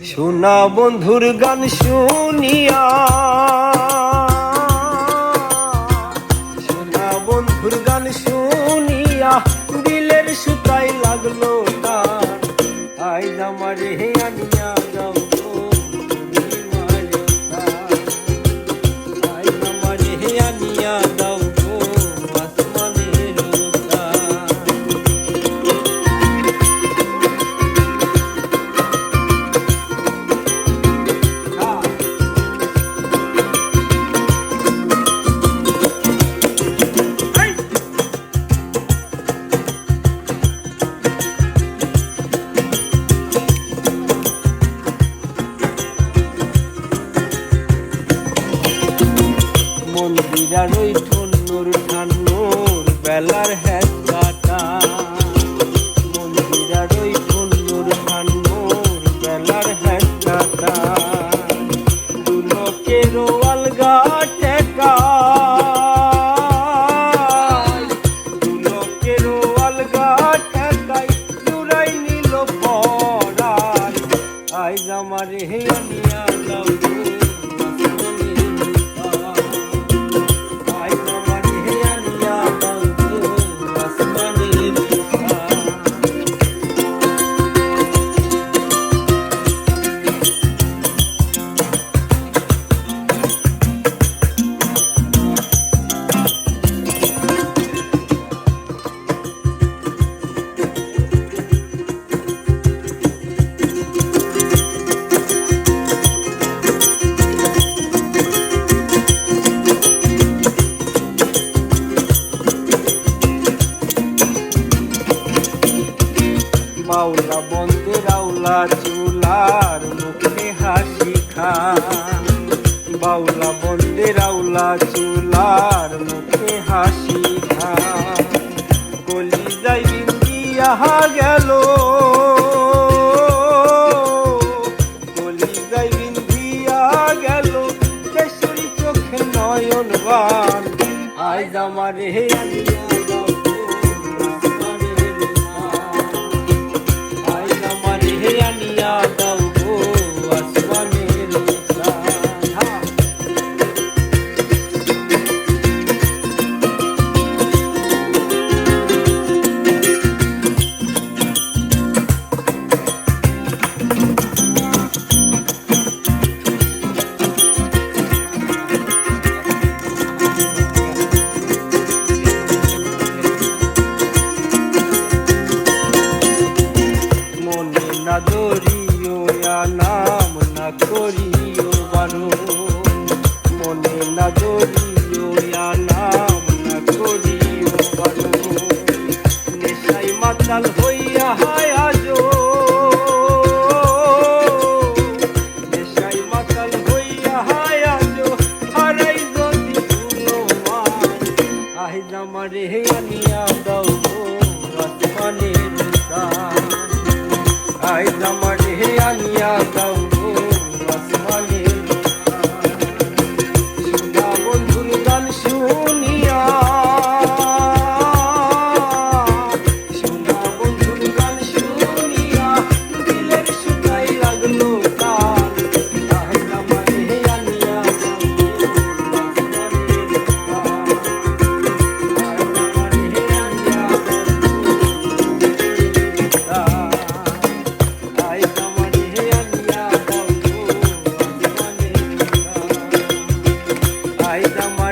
শোনা বন্ধুর গান শুনিয়া, শোনা বন্ধুর গান শুনিয়া দিলের সুতাই লাগলো তার। আইজ আমার হে আনিয়া যাও গো তুমি মায়তা, আইজ আমার হে আনিয়া যাও গো আসমানের তার। মন্দিরার ওই ঠন্নুর ঠান্নুর বেলার হ্যাঁ কাটা, মন্দিরার ওই ঠন্নুর ঠান্নুর বেলার হ্যাঁ কাটা। দুলকের আলগা টেকা, দুলকের আলগা টেকাই চুরাই নিল পরার। আইজ আমার হে আনিয়া যাও বাউলা বন্দে রাউলা চুলার মুখে হাসি খা, বাউলা বন্দে রাউলা চুলার মুখে হাসি খা। কলি যাই বিন্দিয়া গেল, কলি যাই বিন্দিয়া গেল কেশরী চোখে নয়ন বান। আইজ আমার হে আনিয়া যাও আনিয়া দাও গো আসমানের তার। মনে না ধরিও নাম না করিও বারো, মনে না ধরিও নাম না করিও বারো। নেশাই মাতাল হইয়া হায় আজো, নেশাই মাতাল হইয়া হায় আজো হারাই যদি কোনো মান। আইজ আমার হে আনিয়া দাও গো আসমানের তার। আইজ আমার হে আনিয়া দাও গো আসমানের তার। শোনা বন্ধুর গান শুনিয়া, শোনা বন্ধুর গান শুনিয়া দিলের সুতাই লাগলো তার। আইজ আমার হে আনিয়া দাও গো আসমানের তার। আইজ আমার হে আনিয়া দাও গো তার। আইজ আমার হে আনিয়া দাও গো আসমানের তার। আইজ আমার